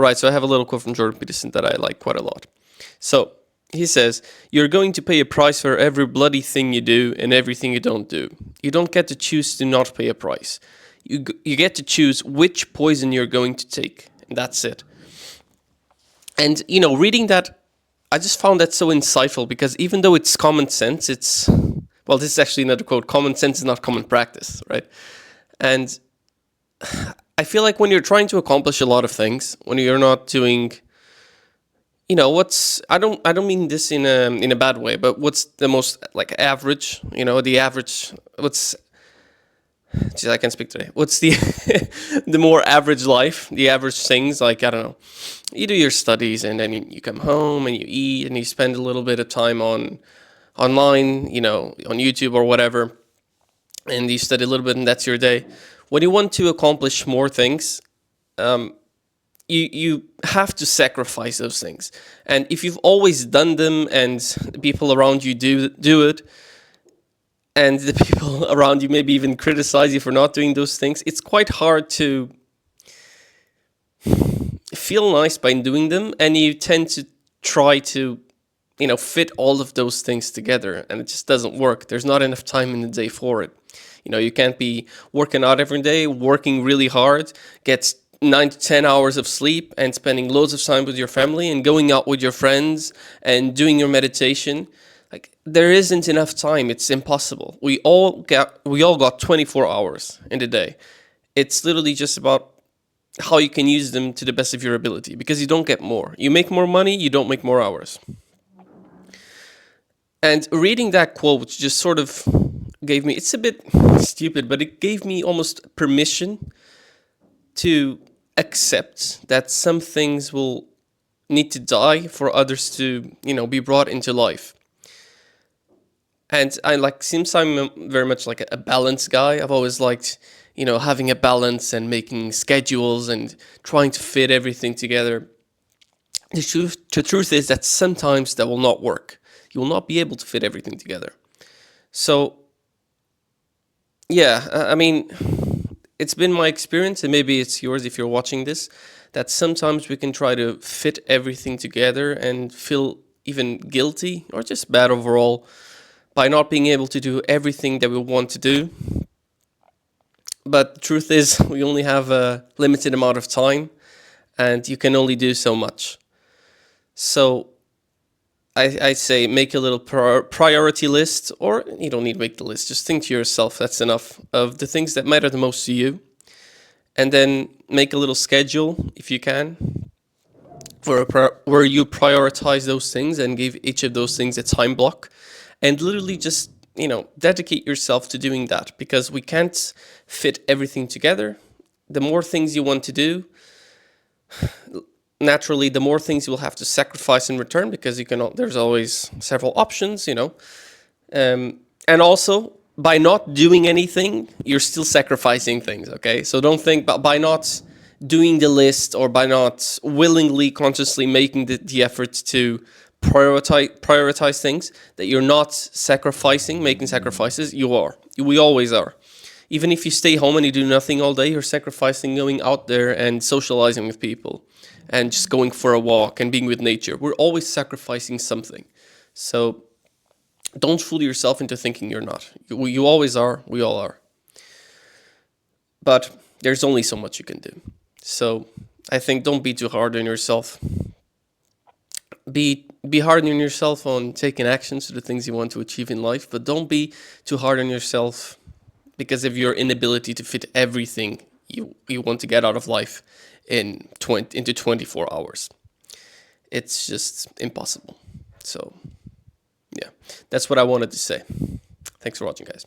Right, so I have a little quote from Jordan Peterson that I like quite a lot. So he says, "You're going to pay a price for every bloody thing you do and everything you don't do. You don't get to choose to not pay a price. You get to choose which poison you're going to take. And that's it." And, reading that, I just found that so insightful because even though it's common sense, well, this is actually another quote: common sense is not common practice, right? And I feel like when you're trying to accomplish a lot of things, when you're not doing, I don't mean this in a bad way, but what's the most like average, the average, geez, I can't speak today. What's the the more average life, the average things, like, I don't know, you do your studies and then you come home and you eat and you spend a little bit of time online, on YouTube or whatever, and you study a little bit and that's your day. When you want to accomplish more things, you have to sacrifice those things. And if you've always done them and the people around you do it, and the people around you maybe even criticize you for not doing those things, it's quite hard to feel nice by doing them, and you tend to try to, fit all of those things together, and it just doesn't work. There's not enough time in the day for it. You can't be working out every day, working really hard, get 9 to 10 hours of sleep, and spending loads of time with your family and going out with your friends and doing your meditation. Like, there isn't enough time. It's impossible. We all got 24 hours in the day. It's literally just about how you can use them to the best of your ability, because you don't get more. You make more money, you don't make more hours. And reading that quote just sort of gave me, it's a bit stupid, but it gave me almost permission to accept that some things will need to die for others to, be brought into life. And since I'm very much like a balance guy, I've always liked, having a balance and making schedules and trying to fit everything together. The truth is that sometimes that will not work. You will not be able to fit everything together. So, yeah, I mean, it's been my experience, and maybe it's yours if you're watching this, that sometimes we can try to fit everything together and feel even guilty or just bad overall by not being able to do everything that we want to do. But the truth is, we only have a limited amount of time, and you can only do so much. So I say make a little priority list, or you don't need to make the list. Just think to yourself, that's enough, of the things that matter the most to you. And then make a little schedule, if you can, where you prioritize those things and give each of those things a time block. And literally just, dedicate yourself to doing that, because we can't fit everything together. The more things you want to do, naturally, the more things you will have to sacrifice in return, because there's always several options, and also, by not doing anything, you're still sacrificing things, okay? So don't think by not doing the list, or by not willingly, consciously making the effort to prioritize things, that you're not making sacrifices. You are. We always are. Even if you stay home and you do nothing all day, you're sacrificing going out there and socializing with people and just going for a walk and being with nature. We're always sacrificing something. So don't fool yourself into thinking you're not. You always are. We all are. But there's only so much you can do. So I think don't be too hard on yourself. Be hard on yourself on taking actions to the things you want to achieve in life, but don't be too hard on yourself because of your inability to fit everything you want to get out of life into 24 hours. It's just impossible. So, yeah, that's what I wanted to say. Thanks for watching, guys.